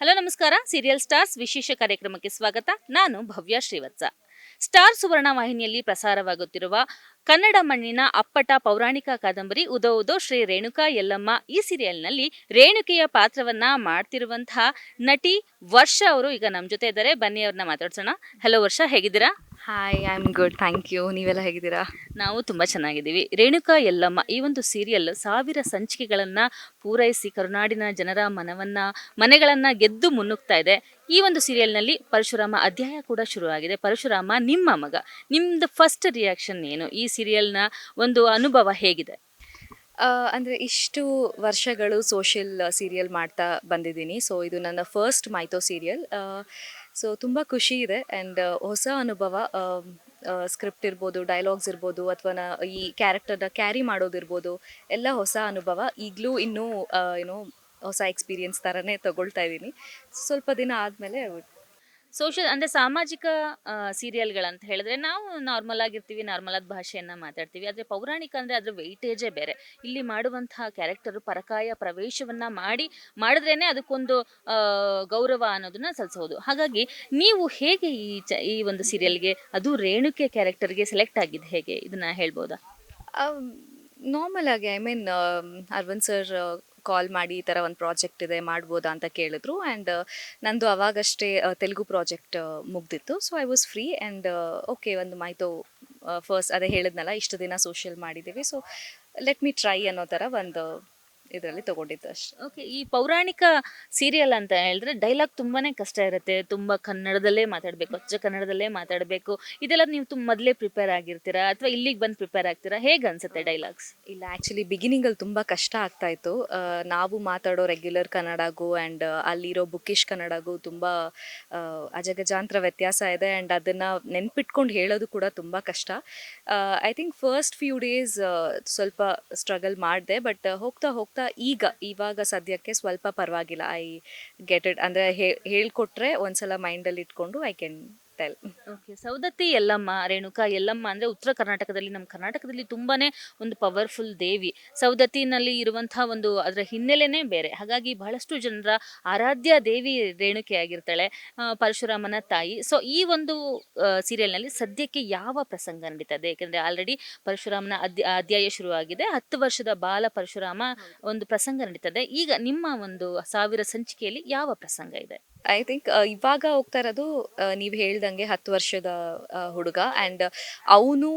Hello ನಮಸ್ಕಾರ. Serial stars ವಿಶೇಷ ಕಾರ್ಯಕ್ರಮಕ್ಕೆ ಸ್ವಾಗತ. ನಾನು ಭವ್ಯ ಶ್ರೀವತ್ಸ. ಸ್ಟಾರ್ ಸುವರ್ಣ ವಾಹಿನಿಯಲ್ಲಿ ಪ್ರಸಾರವಾಗುತ್ತಿರುವ ಕನ್ನಡ ಮಣ್ಣಿನ ಅಪ್ಪಟ ಪೌರಾಣಿಕ ಕಾದಂಬರಿ ಉದೋ ಉದೋ ಶ್ರೀ ರೇಣುಕಾ ಯಲ್ಲಮ್ಮ. ಈ ಸೀರಿಯಲ್ನಲ್ಲಿ ರೇಣುಕೆಯ ಪಾತ್ರವನ್ನ ಮಾಡ್ತಿರುವಂತಹ ನಟಿ ವರ್ಷ ಅವರು ಈಗ ನಮ್ಮ ಜೊತೆ ಇದ್ದಾರೆ. ಬನ್ನಿ ಅವ್ರನ್ನ ಮಾತಾಡ್ಸೋಣ. ಹಲೋ ವರ್ಷ, ಹೇಗಿದ್ದೀರಾ? Hi, I am good, thank you. ನೀವೆಲ್ಲ ಹೇಗಿದ್ದೀರಾ? ನಾವು ತುಂಬಾ ಚೆನ್ನಾಗಿದ್ದೀವಿ. ರೇಣುಕಾ ಯಲ್ಲಮ್ಮ ಈ ಒಂದು ಸೀರಿಯಲ್ 1000 ಸಂಚಿಕೆಗಳನ್ನ ಪೂರೈಸಿ ಕರುನಾಡಿನ ಜನರ ಮನೆಗಳನ್ನ ಗೆದ್ದು ಮುನ್ನುಗ್ತಾ ಇದೆ. ಈ ಒಂದು ಸೀರಿಯಲ್ನಲ್ಲಿ ಪರಶುರಾಮ ಅಧ್ಯಾಯ ಕೂಡ ಶುರುವಾಗಿದೆ. ಪರಶುರಾಮ ನಿಮ್ಮ ಮಗ. ನಿಮ್ದು ಫಸ್ಟ್ ರಿಯಾಕ್ಷನ್ ಏನು? ಈ ಸೀರಿಯಲ್ನ ಒಂದು ಅನುಭವ ಹೇಗಿದೆ? ಅಂದರೆ ಇಷ್ಟು ವರ್ಷಗಳು ಸೋಷಿಯಲ್ ಸೀರಿಯಲ್ ಮಾಡ್ತಾ ಬಂದಿದ್ದೀನಿ. ಸೊ ಇದು ನನ್ನ ಫಸ್ಟ್ ಮೈಥೋ ಸೀರಿಯಲ್. ಸೊ ತುಂಬ ಖುಷಿ ಇದೆ ಆ್ಯಂಡ್ ಹೊಸ ಅನುಭವ. ಸ್ಕ್ರಿಪ್ಟ್ ಇರ್ಬೋದು, ಡೈಲಾಗ್ಸ್ ಇರ್ಬೋದು, ಅಥವಾ ಈ ಕ್ಯಾರೆಕ್ಟರ್ನ ಕ್ಯಾರಿ ಮಾಡೋದಿರ್ಬೋದು, ಎಲ್ಲ ಹೊಸ ಅನುಭವ. ಈಗಲೂ ಇನ್ನೂ ಏನೋ ಹೊಸ ಎಕ್ಸ್ಪೀರಿಯನ್ಸ್ ಥರನೇ ತಗೊಳ್ತಾ ಇದ್ದೀನಿ. ಸ್ವಲ್ಪ ದಿನ ಆದಮೇಲೆ ಸೋಷಿಯಲ್ ಅಂದರೆ ಸಾಮಾಜಿಕ ಸೀರಿಯಲ್ಗಳಂತ ಹೇಳಿದ್ರೆ ನಾವು ನಾರ್ಮಲ್ ಆಗಿರ್ತೀವಿ, ನಾರ್ಮಲ್ ಆದ ಭಾಷೆಯನ್ನು ಮಾತಾಡ್ತೀವಿ. ಆದರೆ ಪೌರಾಣಿಕ ಅಂದರೆ ಅದರ ವೆಯ್ಟೇಜೇ ಬೇರೆ. ಇಲ್ಲಿ ಮಾಡುವಂತಹ ಕ್ಯಾರೆಕ್ಟರು ಪರಕಾಯ ಪ್ರವೇಶವನ್ನು ಮಾಡಿದ್ರೇ ಅದಕ್ಕೊಂದು ಗೌರವ ಅನ್ನೋದನ್ನ ಸಲ್ಲಿಸೋದು. ಹಾಗಾಗಿ ನೀವು ಹೇಗೆ ಈ ಒಂದು ಸೀರಿಯಲ್ಗೆ, ಅದು ರೇಣುಕೆ ಕ್ಯಾರೆಕ್ಟರ್ಗೆ ಸೆಲೆಕ್ಟ್ ಆಗಿದ್ದು ಹೇಗೆ, ಇದನ್ನ ಹೇಳ್ಬೋದಾ? ನಾರ್ಮಲ್ ಆಗಿ, I mean, Arvind sir call ಮಾಡಿ ಈ ಥರ ಒಂದು ಪ್ರಾಜೆಕ್ಟ್ ಇದೆ, ಮಾಡ್ಬೋದಾ ಅಂತ ಕೇಳಿದ್ರು. ಆ್ಯಂಡ್ ನಂದು ಅವಾಗಷ್ಟೇ ತೆಲುಗು ಪ್ರಾಜೆಕ್ಟ್ ಮುಗ್ದಿತ್ತು. So I was free and okay, ಒಂದು ಮೈತೋ ಫಸ್ಟ್ ಅದೇ ಹೇಳಿದ್ನಲ್ಲ, ಇಷ್ಟು ದಿನ ಸೋಷಿಯಲ್ ಮಾಡಿದ್ದೀವಿ, ಸೊ ಲೆಟ್ ಮಿ ಟ್ರೈ ಅನ್ನೋ ಥರ ಒಂದು ಇದರಲ್ಲಿ ತೊಗೊಂಡಿದ್ದು ಅಷ್ಟೇ. ಓಕೆ. ಈ ಪೌರಾಣಿಕ ಸೀರಿಯಲ್ ಅಂತ ಹೇಳಿದ್ರೆ ಡೈಲಾಗ್ ತುಂಬಾನೇ ಕಷ್ಟ ಇರುತ್ತೆ. ತುಂಬ ಕನ್ನಡದಲ್ಲೇ ಮಾತಾಡಬೇಕು, ಅಚ್ಚ ಕನ್ನಡದಲ್ಲೇ ಮಾತಾಡಬೇಕು. ಇದೆಲ್ಲ ನೀವು ಮೊದಲೇ ಪ್ರಿಪೇರ್ ಆಗಿರ್ತೀರಾ ಅಥವಾ ಇಲ್ಲಿಗೆ ಬಂದು ಪ್ರಿಪೇರ್ ಆಗ್ತೀರಾ? ಹೇಗೆ ಅನ್ಸುತ್ತೆ ಡೈಲಾಗ್ಸ್? ಇಲ್ಲ, ಆ್ಯಕ್ಚುಲಿ ಬಿಗಿನಿಂಗಲ್ಲಿ ತುಂಬ ಕಷ್ಟ ಆಗ್ತಾಯಿತ್ತು. ನಾವು ಮಾತಾಡೋ ರೆಗ್ಯುಲರ್ ಕನ್ನಡಗೂ ಆ್ಯಂಡ್ ಅಲ್ಲಿರೋ ಬುಕ್ಕಿಶ್ ಕನ್ನಡಗೂ ತುಂಬ ಅಜಗಜಾಂತರ ವ್ಯತ್ಯಾಸ ಇದೆ. ಆ್ಯಂಡ್ ಅದನ್ನು ನೆನ್ಪಿಟ್ಕೊಂಡು ಹೇಳೋದು ಕೂಡ ತುಂಬ ಕಷ್ಟ. I think first few days ಸ್ವಲ್ಪ ಸ್ಟ್ರಗಲ್ ಮಾಡಿದೆ. ಬಟ್ ಹೋಗ್ತಾ ಹೋಗ್ತಾ ಇವಾಗ ಸದ್ಯಕ್ಕೆ ಸ್ವಲ್ಪ ಪರವಾಗಿಲ್ಲ. I get it. ಅಂದರೆ ಹೇಳ್ಕೊಟ್ರೆ ಒಂದ್ಸಲ ಮೈಂಡಲ್ಲಿ ಇಟ್ಕೊಂಡು I can tell. Okay. Saundatti Yellamma, Renuka Yellamma ಅಂದರೆ ಉತ್ತರ ಕರ್ನಾಟಕದಲ್ಲಿ, ನಮ್ಮ ಕರ್ನಾಟಕದಲ್ಲಿ ತುಂಬಾನೇ ಒಂದು ಪವರ್ಫುಲ್ ದೇವಿ. ಸೌದತ್ತಿನಲ್ಲಿ ಇರುವಂತಹ ಒಂದು ಅದರ ಹಿನ್ನೆಲೆನೇ ಬೇರೆ. ಹಾಗಾಗಿ ಬಹಳಷ್ಟು ಜನರ ಆರಾಧ್ಯ ದೇವಿ ರೇಣುಕೆ ಆಗಿರ್ತಾಳೆ, ಪರಶುರಾಮನ ತಾಯಿ. ಸೊ ಈ ಒಂದು ಸೀರಿಯಲ್ನಲ್ಲಿ ಸದ್ಯಕ್ಕೆ ಯಾವ ಪ್ರಸಂಗ ನಡೀತದೆ? ಯಾಕಂದ್ರೆ ಆಲ್ರೆಡಿ ಪರಶುರಾಮನ ಅಧ್ಯಾಯ ಶುರುವಾಗಿದೆ. 10 ವರ್ಷದ ಬಾಲ ಪರಶುರಾಮ ಒಂದು ಪ್ರಸಂಗ ನಡೀತದೆ. ಈಗ ನಿಮ್ಮ ಒಂದು 1000 ಸಂಚಿಕೆಯಲ್ಲಿ ಯಾವ ಪ್ರಸಂಗ ಇದೆ? ಐ ಥಿಂಕ್ ಇವಾಗ ಹೋಗ್ತಾ ಇರೋದು ನೀವು ಹೇಳ್ದಂಗೆ 10 ವರ್ಷದ ಹುಡುಗ. ಆ್ಯಂಡ್ ಅವನು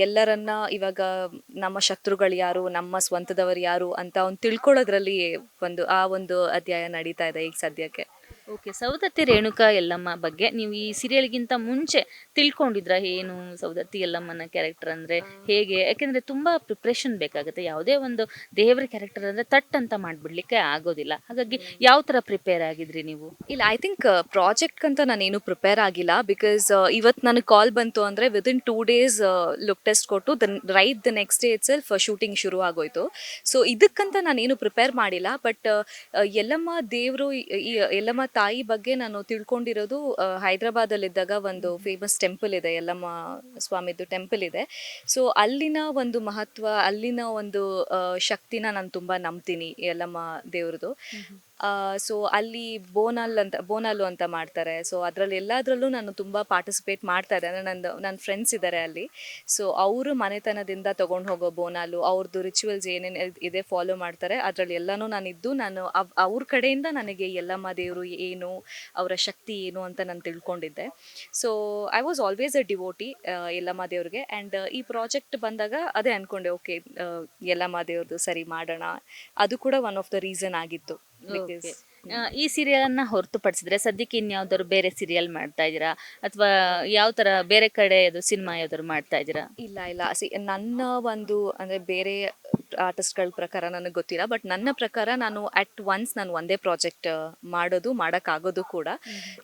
ಎಲ್ಲರನ್ನ ಇವಾಗ ನಮ್ಮ ಶತ್ರುಗಳು ಯಾರು, ನಮ್ಮ ಸ್ವಂತದವರು ಯಾರು ಅಂತ ಅವ್ನು ತಿಳ್ಕೊಳ್ಳೋದ್ರಲ್ಲಿ ಒಂದು ಅಧ್ಯಾಯ ನಡೀತಾ ಇದೆ ಈಗ ಸದ್ಯಕ್ಕೆ. ಓಕೆ. ಸೌದತ್ತಿ ರೇಣುಕಾ ಯಲ್ಲಮ್ಮ ಬಗ್ಗೆ ನೀವು ಈ ಸೀರಿಯಲ್ಗಿಂತ ಮುಂಚೆ ತಿಳ್ಕೊಂಡಿದ್ರ ಏನು? ಸೌದತ್ತಿ ಯಲ್ಲಮ್ಮನ ಕ್ಯಾರೆಕ್ಟರ್ ಅಂದರೆ ಹೇಗೆ? ಯಾಕೆಂದರೆ ತುಂಬ ಪ್ರಿಪ್ರೇಷನ್ ಬೇಕಾಗುತ್ತೆ. ಯಾವುದೇ ಒಂದು ದೇವರ ಕ್ಯಾರೆಕ್ಟರ್ ಅಂದರೆ ತಟ್ ಅಂತ ಮಾಡಿಬಿಡ್ಲಿಕ್ಕೆ ಆಗೋದಿಲ್ಲ. ಹಾಗಾಗಿ ಯಾವ ಥರ ಪ್ರಿಪೇರ್ ಆಗಿದ್ರಿ ನೀವು? ಇಲ್ಲ, ಐ ಥಿಂಕ್ ಪ್ರಾಜೆಕ್ಟ್ಗಂತ ನಾನೇನು ಪ್ರಿಪೇರ್ ಆಗಿಲ್ಲ. ಬಿಕಾಸ್ ಇವತ್ತು ನನಗೆ ಕಾಲ್ ಬಂತು ಅಂದರೆ ವಿದಿನ್ 2 days ಲುಕ್ ಟೆಸ್ಟ್ ಕೊಟ್ಟು the next day it self shooting ಶುರು ಆಗೋಯ್ತು. ಸೊ ಇದಕ್ಕಂತ ನಾನೇನು ಪ್ರಿಪೇರ್ ಮಾಡಿಲ್ಲ. ಬಟ್ ಯಲ್ಲಮ್ಮ ದೇವರು, ಯಲ್ಲಮ್ಮ ತಾಯಿ ಬಗ್ಗೆ ನಾನು ತಿಳ್ಕೊಂಡಿರೋದು ಹೈದ್ರಾಬಾದಲ್ಲಿದ್ದಾಗ ಒಂದು ಫೇಮಸ್ ಟೆಂಪಲ್ ಇದೆ, ಯಲ್ಲಮ್ಮ ಸ್ವಾಮಿದು ಟೆಂಪಲ್ ಇದೆ. ಸೊ ಅಲ್ಲಿನ ಒಂದು ಮಹತ್ವ, ಅಲ್ಲಿನ ಒಂದು ಶಕ್ತಿನ ನಾನು ತುಂಬ ನಂಬ್ತೀನಿ, ಯಲ್ಲಮ್ಮ ದೇವ್ರದ್ದು. ಸೊ ಅಲ್ಲಿ ಬೋನಾಲು ಅಂತ ಮಾಡ್ತಾರೆ. ಸೊ ಅದರಲ್ಲಿ ಎಲ್ಲದರಲ್ಲೂ ನಾನು ತುಂಬ ಪಾರ್ಟಿಸಿಪೇಟ್ ಮಾಡ್ತಾ ಇದ್ದೆ. ಅಂದರೆ ನನ್ನ ಫ್ರೆಂಡ್ಸ್ ಇದ್ದಾರೆ ಅಲ್ಲಿ. ಸೊ ಅವರು ಮನೆತನದಿಂದ ತೊಗೊಂಡು ಹೋಗೋ ಬೋನಾಲು, ಅವ್ರದ್ದು ರಿಚುವಲ್ಸ್ ಏನೇನು ಇದೆ ಫಾಲೋ ಮಾಡ್ತಾರೆ. ಅದರಲ್ಲಿ ಎಲ್ಲನೂ ನಾನು ಅವ್ರ ಕಡೆಯಿಂದ ನನಗೆ ಯಲ್ಲಮ್ಮ ದೇವರು ಏನು, ಅವರ ಶಕ್ತಿ ಏನು ಅಂತ ನಾನು ತಿಳ್ಕೊಂಡಿದ್ದೆ. So I was always a devotee Yellamma ದೇವ್ರಿಗೆ. ಆ್ಯಂಡ್ ಈ ಪ್ರಾಜೆಕ್ಟ್ ಬಂದಾಗ ಅದೇ ಅಂದ್ಕೊಂಡೆ, ಓಕೆ, ಯಲ್ಲಮ್ಮ ದೇವ್ರದ್ದು ಸರಿ ಮಾಡೋಣ. ಅದು ಕೂಡ ಒನ್ ಆಫ್ ದ ರೀಸನ್ ಆಗಿತ್ತು. ಈ ಸೀರಿಯಲ್ ಅನ್ನ ಹೊರತುಪಡಿಸಿದ್ರೆ ಸದ್ಯಕ್ಕೆ ಇನ್ಯಾವ್ದಾದ್ರು ಬೇರೆ ಸೀರಿಯಲ್ ಮಾಡ್ತಾ ಇದ್ದೀರಾ ಅಥವಾ ಯಾವ ತರ ಬೇರೆ ಕಡೆ ಸಿನಿಮಾ ಯಾವ್ದಾದ್ರು ಮಾಡ್ತಾ ಇದ್ದೀರಾ? ಇಲ್ಲ, ನನ್ನ ಒಂದು ಅಂದರೆ ಬೇರೆ ಆರ್ಟಿಸ್ಟ್ಗಳ ಪ್ರಕಾರ ನನಗೆ ಗೊತ್ತಿಲ್ಲ. ಬಟ್ ನನ್ನ ಪ್ರಕಾರ ನಾನು ನಾನು ಒಂದೇ ಪ್ರಾಜೆಕ್ಟ್ ಮಾಡೋಕ್ಕಾಗೋದು ಕೂಡ.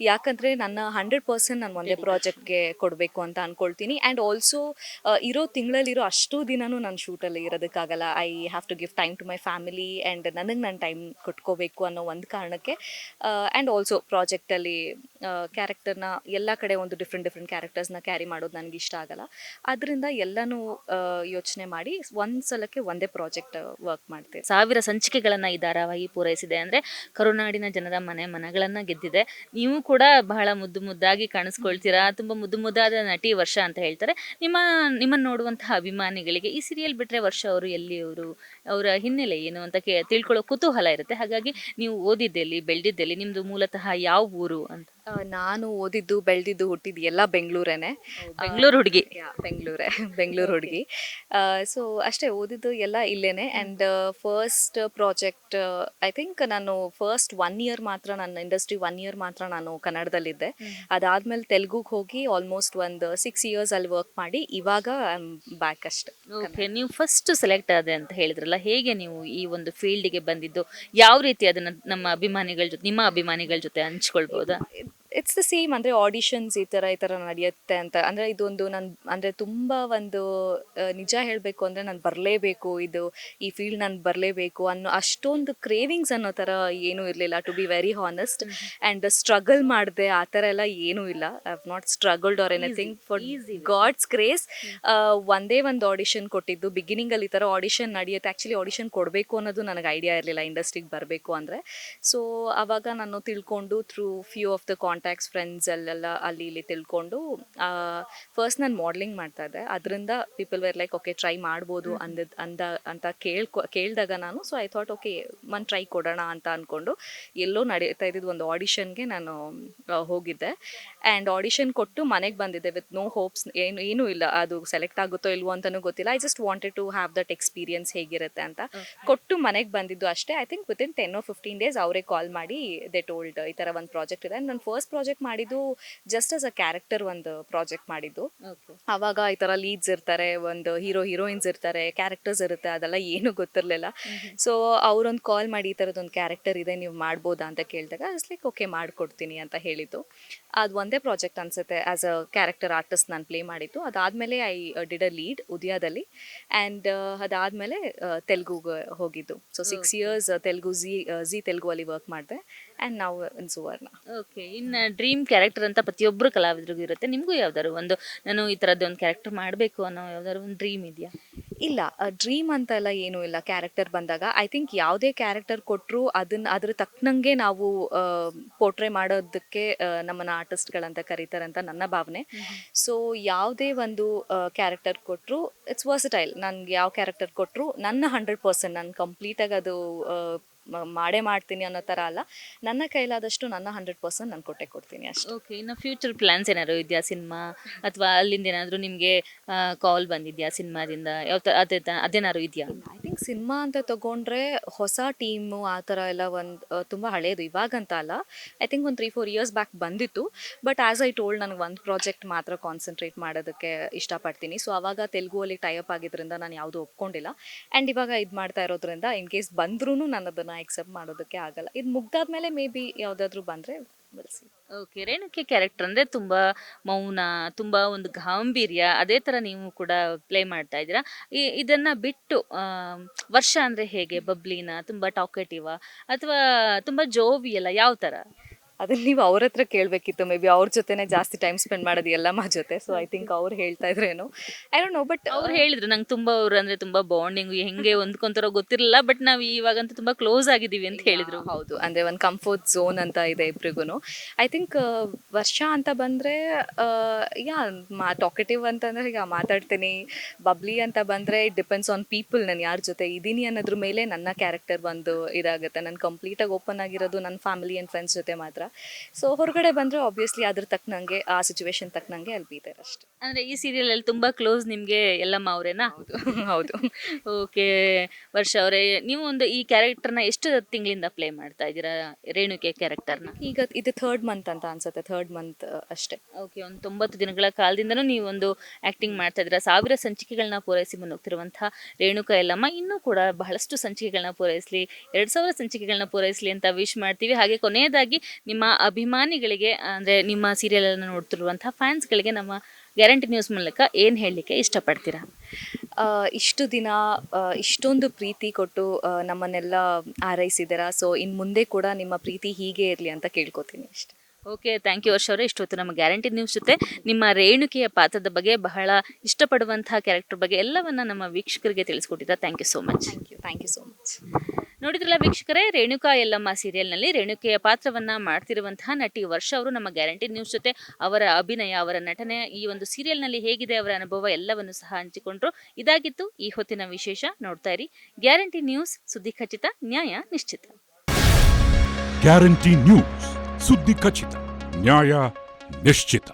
ಯಾಕಂದರೆ ನನ್ನ 100% ನಾನು ಒಂದೇ ಪ್ರಾಜೆಕ್ಟ್ಗೆ ಕೊಡಬೇಕು ಅಂತ ಅಂದ್ಕೊಳ್ತೀನಿ. ಆ್ಯಂಡ್ ಆಲ್ಸೋ ಇರೋ ತಿಂಗಳಲ್ಲಿರೋ ಅಷ್ಟು ದಿನವೂ ನಾನು ಶೂಟಲ್ಲಿ ಇರೋದಕ್ಕಾಗಲ್ಲ. I have to give time to my family and ನನಗೆ ನಾನು ಟೈಮ್ ಕೊಟ್ಕೋಬೇಕು ಅನ್ನೋ ಒಂದು ಕಾರಣಕ್ಕೆ. ಆ್ಯಂಡ್ ಆಲ್ಸೋ ಪ್ರಾಜೆಕ್ಟಲ್ಲಿ ಕ್ಯಾರೆಕ್ಟರ್ನ ಎಲ್ಲ ಕಡೆ ಒಂದು ಡಿಫ್ರೆಂಟ್ ಕ್ಯಾರೆಕ್ಟರ್ಸ್ನ ಕ್ಯಾರಿ ಮಾಡೋದು ನನಗೆ ಇಷ್ಟ ಆಗಲ್ಲ. ಅದರಿಂದ ಎಲ್ಲನೂ ಯೋಚನೆ ಮಾಡಿ ಒಂದು ಸಲಕ್ಕೆ ಒಂದೇ ಪ್ರಾಜೆಕ್ಟ್ ವರ್ಕ್ ಮಾಡ್ತೀನಿ. ಸಾವಿರ ಸಂಚಿಕೆಗಳನ್ನ ಈ ಧಾರಾವಾಹಿ ಪೂರೈಸಿದೆ ಅಂದ್ರೆ ಕರುನಾಡಿನ ಜನರ ಮನಗಳನ್ನ ಗೆದ್ದಿದೆ. ನೀವು ಕೂಡ ಬಹಳ ಮುದ್ದು ಮುದ್ದಾಗಿ ಕಾಣಿಸ್ಕೊಳ್ತೀರಾ, ತುಂಬಾ ಮುದ್ದು ಮುದ್ದಾದ ನಟಿ ವರ್ಷ ಅಂತ ಹೇಳ್ತಾರೆ. ನಿಮ್ಮನ್ನ ನೋಡುವಂತಹ ಅಭಿಮಾನಿಗಳಿಗೆ ಈ ಸೀರಿಯಲ್ ಬಿಟ್ರೆ ವರ್ಷ ಅವರು ಎಲ್ಲಿಯವರು, ಅವರ ಹಿನ್ನೆಲೆ ಏನು ಅಂತ ತಿಳ್ಕೊಳ್ಳೋ ಕುತೂಹಲ ಇರುತ್ತೆ. ಹಾಗಾಗಿ ನೀವು ಓದಿದ್ದೆಲ್ಲಿ, ಬೆಳೆದಿದ್ದೆಲ್ಲಿ, ನಿಮ್ದು ಮೂಲತಃ ಯಾವ ಊರು ಅಂತ? ನಾನು ಓದಿದ್ದು, ಬೆಳೆದಿದ್ದು, ಹುಟ್ಟಿದ್ದು ಎಲ್ಲ ಬೆಂಗಳೂರೇನೆ. ಬೆಂಗಳೂರು ಹುಡುಗಿ. ಬೆಂಗಳೂರೇ ಬೆಂಗಳೂರು ಹುಡುಗಿ. ಸೊ ಅಷ್ಟೇ, ಓದಿದ್ದು ಎಲ್ಲ ಇಲ್ಲೇನೆ. And first project I think ನಾನು ಫಸ್ಟ್ 1 ಇಯರ್ ಮಾತ್ರ, ನನ್ನ ಇಂಡಸ್ಟ್ರಿ 1 ಇಯರ್ ಮಾತ್ರ ನಾನು ಕನ್ನಡದಲ್ಲಿದ್ದೆ. ಅದಾದ್ಮೇಲೆ ತೆಲುಗುಗೆ ಹೋಗಿ ಆಲ್ಮೋಸ್ಟ್ ಒಂದು 6 ಇಯರ್ಸ್ ಅಲ್ಲಿ ವರ್ಕ್ ಮಾಡಿ ಇವಾಗ ಐ ಆಮ್ ಬ್ಯಾಕ್ ಅಷ್ಟೆ. ಓಕೆ, ನೀವು ಫಸ್ಟ್ ಸೆಲೆಕ್ಟ್ ಆದೆ ಅಂತ ಹೇಳಿದ್ರಲ್ಲ, ಹೇಗೆ ನೀವು ಈ ಒಂದು ಫೀಲ್ಡ್ಗೆ ಬಂದಿದ್ದು, ಯಾವ ರೀತಿ ಅದನ್ನ ನಮ್ಮ ಅಭಿಮಾನಿಗಳ ಜೊತೆ, ನಿಮ್ಮ ಅಭಿಮಾನಿಗಳ ಜೊತೆ ಹಂಚ್ಕೊಳ್ಬೋದಾ? It's the same. ಅಂದರೆ ಆಡಿಷನ್ಸ್ ಈ ಥರ ನಡೆಯುತ್ತೆ ಅಂತ. ಅಂದರೆ ಇದೊಂದು ನನ್ನ ಅಂದರೆ ತುಂಬ ಒಂದು ನಿಜ ಹೇಳಬೇಕು ಅಂದರೆ ನಾನು ಬರಲೇಬೇಕು, ಈ ಫೀಲ್ಡ್ ನಾನು ಬರಲೇಬೇಕು ಅನ್ನೋ ಅಷ್ಟೊಂದು ಕ್ರೇವಿಂಗ್ಸ್ ಅನ್ನೋ ಥರ ಏನೂ ಇರಲಿಲ್ಲ, to be very honest. And struggle ಮಾಡಿದೆ ಆ ಥರ ಎಲ್ಲ ಏನೂ ಇಲ್ಲ. I have not struggled or anything. For God's grace ಒಂದೇ ಒಂದು ಆಡಿಷನ್ ಕೊಟ್ಟಿದ್ದು. ಬಿಗಿನಿಂಗಲ್ಲಿ ಈ ಥರ ಆಡಿಷನ್ ನಡೆಯುತ್ತೆ, ಆ್ಯಕ್ಚುಲಿ ಆಡಿಷನ್ ಕೊಡಬೇಕು ಅನ್ನೋದು ನನಗೆ ಐಡಿಯಾ ಇರಲಿಲ್ಲ ಇಂಡಸ್ಟ್ರಿಗೆ ಬರಬೇಕು ಅಂದರೆ. ಸೊ ಆವಾಗ ನಾನು ತಿಳ್ಕೊಂಡು through few of the contacts, friends ಅಲ್ಲೆಲ್ಲ ಅಲ್ಲಿ ಇಲ್ಲಿ ತಿಳ್ಕೊಂಡು ಫಸ್ಟ್ ನಾನು ಮಾಡಲಿಂಗ್ ಮಾಡ್ತಾ ಇದ್ದೆ. ಅದರಿಂದ people were like okay try ಮಾಡ್ಬೋದು ಅಂತ ಕೇಳಿದಾಗ ನಾನು, ಸೊ ಐ ಥಾಟ್ ಓಕೆ ಒಂದು ಟ್ರೈ ಕೊಡೋಣ ಅಂತ ಅಂದ್ಕೊಂಡು ಎಲ್ಲೋ ನಡೀತಾ ಇದ್ದಿದ್ದು ಒಂದು ಆಡಿಷನ್ಗೆ ನಾನು ಹೋಗಿದ್ದೆ. ಆ್ಯಂಡ್ ಆಡಿಷನ್ ಕೊಟ್ಟು ಮನೆಗೆ ಬಂದಿದ್ದೆ ವಿತ್ ನೋ ಹೋಪ್ಸ್, ಏನೂ ಇಲ್ಲ, ಅದು ಸೆಲೆಕ್ಟ್ ಆಗುತ್ತೋ ಇಲ್ವೋ ಅಂತಲೂ ಗೊತ್ತಿಲ್ಲ. I just wanted to have that experience ಹೇಗಿರುತ್ತೆ ಅಂತ ಕೊಟ್ಟು ಮನೆಗೆ ಬಂದಿದ್ದು ಅಷ್ಟೇ. I think within 10 or 15 days ಅವರೇ ಕಾಲ್ ಮಾಡಿ ದೇ ಟೋಲ್ಡ್ ಈ ಥರ ಒಂದು ಪ್ರಾಜೆಕ್ಟ್ ಇದೆ. ನನ್ನ ಫಸ್ಟ್ ಪ್ರಾಜೆಕ್ಟ್ ಮಾಡಿದ್ದು ಜಸ್ಟ್ ಆಸ್ ಅ ಕ್ಯಾರೆಕ್ಟರ್ ಒಂದು ಪ್ರಾಜೆಕ್ಟ್ ಮಾಡಿದ್ದು. ಆವಾಗ ಈ ಥರ ಲೀಡ್ಸ್ ಇರ್ತಾರೆ, ಒಂದು ಹೀರೋಯಿನ್ಸ್ ಇರ್ತಾರೆ, ಕ್ಯಾರೆಕ್ಟರ್ಸ್ ಇರುತ್ತೆ, ಅದೆಲ್ಲ ಏನೂ ಗೊತ್ತಿರಲಿಲ್ಲ. ಸೊ ಅವರೊಂದು ಕಾಲ್ ಮಾಡಿ ಈ ಥರದ್ದೊಂದು ಕ್ಯಾರೆಕ್ಟರ್ ಇದೆ, ನೀವು ಮಾಡ್ಬೋದಾ ಅಂತ ಕೇಳಿದಾಗ ಇಟ್ಸ್ ಲೈಕ್ ಓಕೆ ಮಾಡಿಕೊಡ್ತೀನಿ ಅಂತ ಹೇಳಿದ್ದು. ಅದು ಒಂದೇ ಪ್ರಾಜೆಕ್ಟ್ ಅನಿಸುತ್ತೆ ಆ್ಯಸ್ ಅ ಕ್ಯಾರೆಕ್ಟರ್ ಆರ್ಟಿಸ್ಟ್ ನಾನು ಪ್ಲೇ ಮಾಡಿದ್ದು. ಅದಾದಮೇಲೆ ಐ ಡಿಡ್ ಅ ಲೀಡ್ ಉದಯದಲ್ಲಿ. ಆ್ಯಂಡ್ ಅದಾದಮೇಲೆ ತೆಲುಗುಗೆ ಹೋಗಿದ್ದು. So 6 years Telugu Zee Telugu ಅಲ್ಲಿ ವರ್ಕ್ ಮಾಡಿದೆ. ಆ್ಯಂಡ್ ನಾವು ಇನ್ ಸುವರ್ಣ. ಓಕೆ, ಇನ್ನು ಡ್ರೀಮ್ ಕ್ಯಾರೆಕ್ಟರ್ ಅಂತ ಪ್ರತಿಯೊಬ್ಬರು ಕಲಾವಿದರಿಗೂ ಇರುತ್ತೆ. ನಿಮಗೂ ಯಾವ್ದಾದ್ರು ಒಂದು, ನಾನು ಈ ಥರದ್ದು ಒಂದು ಕ್ಯಾರೆಕ್ಟರ್ ಮಾಡಬೇಕು ಅನ್ನೋ ಯಾವ್ದಾದ್ರು ಒಂದು ಡ್ರೀಮ್ ಇದೆಯಾ? ಇಲ್ಲ, ಡ್ರೀಮ್ ಅಂತ ಎಲ್ಲ ಏನೂ ಇಲ್ಲ. ಕ್ಯಾರೆಕ್ಟರ್ ಬಂದಾಗ ಐ ಥಿಂಕ್ ಯಾವುದೇ ಕ್ಯಾರೆಕ್ಟರ್ ಕೊಟ್ಟರು ಅದ್ರ ತಕ್ಕನಂಗೆ ನಾವು ಪೋರ್ಟ್ರೇ ಮಾಡೋದಕ್ಕೆ ನಮ್ಮನ್ನು ಆರ್ಟಿಸ್ಟ್ಗಳಂತ ಕರೀತಾರೆ ಅಂತ ನನ್ನ ಭಾವನೆ. ಸೊ ಯಾವುದೇ ಒಂದು ಕ್ಯಾರೆಕ್ಟರ್ ಕೊಟ್ಟರು ಇಟ್ಸ್ ವರ್ಸಟೈಲ್. ನನಗೆ ಯಾವ ಕ್ಯಾರೆಕ್ಟರ್ ಕೊಟ್ಟರು ನನ್ನ 100% ನಾನು ಕಂಪ್ಲೀಟಾಗಿ ಅದು ಮಾಡೇ ಮಾಡ್ತೀನಿ ಅನ್ನೋ ಥರ ಅಲ್ಲ. ನನ್ನ ಕೈಲಾದಷ್ಟು ನನ್ನ 100% ನಾನು ಕೊಡ್ತೀನಿ ಅಷ್ಟೇ. ಓಕೆ, ಇನ್ನು ಫ್ಯೂಚರ್ ಪ್ಲಾನ್ಸ್ ಏನಾದ್ರು ಇದೆಯಾ ಸಿನಿಮಾ, ಅಥವಾ ಅಲ್ಲಿಂದ ಏನಾದರೂ ನಿಮಗೆ ಕಾಲ್ ಬಂದಿದೆಯಾ ಸಿನಿಮಾದಿಂದ? ಯಾವ ಥರ ಅದೇನಾದ್ರು ಇದೆಯಾ? ಐ ಥಿಂಕ್ ಸಿನಿಮಾ ಅಂತ ತಗೊಂಡ್ರೆ ಹೊಸ ಟೀಮು ಆ ಥರ ಎಲ್ಲ ಒಂದು ತುಂಬ ಹಳೇದು, ಇವಾಗಂತ ಅಲ್ಲ. ಐ ಥಿಂಕ್ ಒಂದು 3-4 years ಬ್ಯಾಕ್ ಬಂದಿತ್ತು. ಬಟ್ ಆ್ಯಸ್ ಐ ಟೋಲ್ಡ್, ನನಗೆ ಒಂದು ಪ್ರಾಜೆಕ್ಟ್ ಮಾತ್ರ ಕಾನ್ಸಂಟ್ರೇಟ್ ಮಾಡೋದಕ್ಕೆ ಇಷ್ಟಪಡ್ತೀನಿ. ಸೊ ಆವಾಗ ತೆಲುಗುವಲ್ಲಿ ಟೈಅಪ್ ಆಗಿದ್ದರಿಂದ ನಾನು ಯಾವುದೂ ಒಪ್ಕೊಂಡಿಲ್ಲ. ಆ್ಯಂಡ್ ಇವಾಗ ಇದು ಮಾಡ್ತಾ ಇರೋದ್ರಿಂದ ಇನ್ ಕೇಸ್ ಬಂದ್ರೂ ನಾನು ಅದನ್ನು ಎಕ್ಸೆಪ್ಟ್ ಮಾಡೋದಕ್ಕೆ ಆಗಲ್ಲ. ಇದು ಮುಗ್ದಾದ್ಮೇಲೆ ಮೇ ಬಿ ಯಾವುದಾದ್ರೂ ಬಂದರೆ ಬಳಸಿ. ಓಕೆ, ರೇಣುಕೆ ಕ್ಯಾರೆಕ್ಟರ್ ಅಂದರೆ ತುಂಬ ಮೌನ, ತುಂಬ ಒಂದು ಗಾಂಭೀರ್ಯ, ಅದೇ ಥರ ನೀವು ಕೂಡ ಪ್ಲೇ ಮಾಡ್ತಾ ಇದ್ದೀರಾ. ಇದನ್ನು ಬಿಟ್ಟು ವರ್ಷ ಅಂದರೆ ಹೇಗೆ? ಬಬ್ಲಿನ, ತುಂಬ ಟಾಕೇಟಿವಾ, ಅಥವಾ ತುಂಬ ಜೋವಿಯಲ್ಲ, ಯಾವ ಥರ? ಅದನ್ನ ನೀವು ಅವ್ರ ಹತ್ರ ಕೇಳಬೇಕಿತ್ತು. ಮೇ ಬಿ ಅವ್ರ ಜೊತೆನೇ ಜಾಸ್ತಿ ಟೈಮ್ ಸ್ಪೆಂಡ್ ಮಾಡೋದು ಎಲ್ಲಮ್ಮ ಜೊತೆ. ಸೊ ಐ ಥಿಂಕ್ ಅವ್ರು ಹೇಳ್ತಾ ಇದ್ರೇನು, ಐ ಡೋಂಟ್ ನೋ. ಬಟ್ ಅವ್ರು ಹೇಳಿದ್ರು ನಂಗೆ ತುಂಬ ಅವ್ರು ಅಂದರೆ ತುಂಬ ಬಾಂಡಿಂಗು, ಹೆಂಗೆ ಹೊಂದ್ಕೊಂತಾರೋ ಗೊತ್ತಿರಲಿಲ್ಲ, ಬಟ್ ನಾವು ಇವಾಗಂತೂ ತುಂಬ ಕ್ಲೋಸ್ ಆಗಿದ್ದೀವಿ ಅಂತ ಹೇಳಿದರು. ಹೌದು, ಅಂದರೆ ಒಂದು ಕಂಫರ್ಟ್ ಝೋನ್ ಅಂತ ಇದೆ ಇಬ್ರಿಗೂ. ಐ ಥಿಂಕ್ ವರ್ಷ ಅಂತ ಬಂದರೆ ಯಾ ಟಾಕೆಟಿವ್ ಅಂತಂದರೆ ಈಗ ಮಾತಾಡ್ತೀನಿ. ಬಬ್ಲಿ ಅಂತ ಬಂದರೆ ಇಟ್ ಡಿಪೆಂಡ್ಸ್ ಆನ್ ಪೀಪಲ್, ನಾನು ಯಾರ ಜೊತೆ ಇದ್ದೀನಿ ಅನ್ನೋದ್ರ ಮೇಲೆ ನನ್ನ ಕ್ಯಾರೆಕ್ಟರ್ ಒಂದು ಇದಾಗುತ್ತೆ. ನಾನು ಕಂಪ್ಲೀಟಾಗಿ ಓಪನ್ ಆಗಿರೋದು ನನ್ನ ಫ್ಯಾಮಿಲಿ ಆ್ಯಂಡ್ ಫ್ರೆಂಡ್ಸ್ ಜೊತೆ ಮಾತ್ರ. ಸೊ ಹೊರಗಡೆ ಬಂದರೆ ಆಬ್ವಿಯಸ್ಲಿ ಅದ್ರ ತಕ್ಕನಂಗೆ, ಆ ಸಿಚುವೇಶನ್ ತಕ್ಕನಂಗೆ ಅಲ್ಲಿ ಬೀತಾರೆ ಅಷ್ಟೇ. ಅಂದರೆ ಈ ಸೀರಿಯಲಲ್ಲಿ ತುಂಬ ಕ್ಲೋಸ್ ನಿಮಗೆ ಎಲ್ಲಮ್ಮ ಅವರೇನಾ? ಹೌದು. ಓಕೆ ವರ್ಷ ಅವರೇ, ನೀವು ಒಂದು ಈ ಕ್ಯಾರೆಕ್ಟರ್ನ ಎಷ್ಟು ತಿಂಗಳಿಂದ ಪ್ಲೇ ಮಾಡ್ತಾ ಇದ್ದೀರಾ, ರೇಣುಕೆ ಕ್ಯಾರೆಕ್ಟರ್ನ? ಈಗ ಇದು 3rd month ಅಂತ ಅನ್ಸುತ್ತೆ, 3rd month ಅಷ್ಟೇ. ಓಕೆ, ಒಂದು 90 ದಿನಗಳ ಕಾಲದಿಂದನೂ ನೀವು ಒಂದು ಆ್ಯಕ್ಟಿಂಗ್ ಮಾಡ್ತಾ ಇದ್ದೀರಾ. 1000 ಸಂಚಿಕೆಗಳನ್ನ ಪೂರೈಸಿ ಮುನ್ನುಗ್ತಿರುವಂಥ ರೇಣುಕಾ ಎಲ್ಲಮ್ಮ ಇನ್ನೂ ಕೂಡ ಬಹಳಷ್ಟು ಸಂಚಿಕೆಗಳನ್ನ ಪೂರೈಸಲಿ, 2000 ಸಂಚಿಕೆಗಳನ್ನ ಪೂರೈಸಲಿ ಅಂತ ವಿಶ್ ಮಾಡ್ತೀವಿ. ಹಾಗೆ ಕೊನೆಯದಾಗಿ ನಿಮ್ಮ ಅಭಿಮಾನಿಗಳಿಗೆ, ಅಂದರೆ ನಿಮ್ಮ ಸೀರಿಯಲನ್ನು ನೋಡ್ತಿರುವಂಥ ಫ್ಯಾನ್ಸ್ಗಳಿಗೆ ನಮ್ಮ ಗ್ಯಾರಂಟಿ ನ್ಯೂಸ್ ಮೂಲಕ ಏನು ಹೇಳಲಿಕ್ಕೆ ಇಷ್ಟಪಡ್ತೀರಾ? ಇಷ್ಟು ದಿನ ಇಷ್ಟೊಂದು ಪ್ರೀತಿ ಕೊಟ್ಟು ನಮ್ಮನ್ನೆಲ್ಲ ಆರೈಸಿದ್ದೀರಾ. ಸೊ ಇನ್ನು ಮುಂದೆ ಕೂಡ ನಿಮ್ಮ ಪ್ರೀತಿ ಹೀಗೆ ಇರಲಿ ಅಂತ ಕೇಳ್ಕೊತೀನಿ ಅಷ್ಟೆ. ಓಕೆ, ಥ್ಯಾಂಕ್ ಯು ವರ್ಷ ಅವರೇ. ಇಷ್ಟೊತ್ತು ನಮ್ಮ ಗ್ಯಾರಂಟಿ ನ್ಯೂಸ್ ಜೊತೆ ನಿಮ್ಮ ರೇಣುಕೆಯ ಪಾತ್ರದ ಬಗ್ಗೆ, ಬಹಳ ಇಷ್ಟಪಡುವಂತಹ ಕ್ಯಾರೆಕ್ಟರ್ ಬಗ್ಗೆ ಎಲ್ಲವನ್ನ ನಮ್ಮ ವೀಕ್ಷಕರಿಗೆ ತಿಳಿಸ್ಕೊಟ್ಟಿದ್ದ. Thank you so much. Thank you so much. ನೋಡಿದ್ರಲ್ಲ ವೀಕ್ಷಕರೇ, ರೇಣುಕಾ ಯಲ್ಲಮ್ಮ ಸೀರಿಯಲ್ನಲ್ಲಿ ರೇಣುಕೆಯ ಪಾತ್ರವನ್ನ ಮಾಡ್ತಿರುವಂತಹ ನಟಿ ವರ್ಷ ಅವರು ನಮ್ಮ ಗ್ಯಾರಂಟಿ ನ್ಯೂಸ್ ಜೊತೆ ಅವರ ಅಭಿನಯ, ಅವರ ನಟನೆ, ಈ ಒಂದು ಸೀರಿಯಲ್ನಲ್ಲಿ ಹೇಗಿದೆ ಅವರ ಅನುಭವ ಎಲ್ಲವನ್ನು ಸಹ ಹಂಚಿಕೊಂಡ್ರು. ಇದಾಗಿತ್ತು ಈ ಹೊತ್ತಿನ ವಿಶೇಷ. ನೋಡ್ತಾ ಇರಿ ಗ್ಯಾರಂಟಿ ನ್ಯೂಸ್, ಸುದ್ದಿ ಖಚಿತ, ನ್ಯಾಯ ನಿಶ್ಚಿತ. ಗ್ಯಾರಂಟಿ ನ್ಯೂಸ್, ಸುದ್ದಿ ಖಚಿತ, ನ್ಯಾಯ ನಿಶ್ಚಿತ.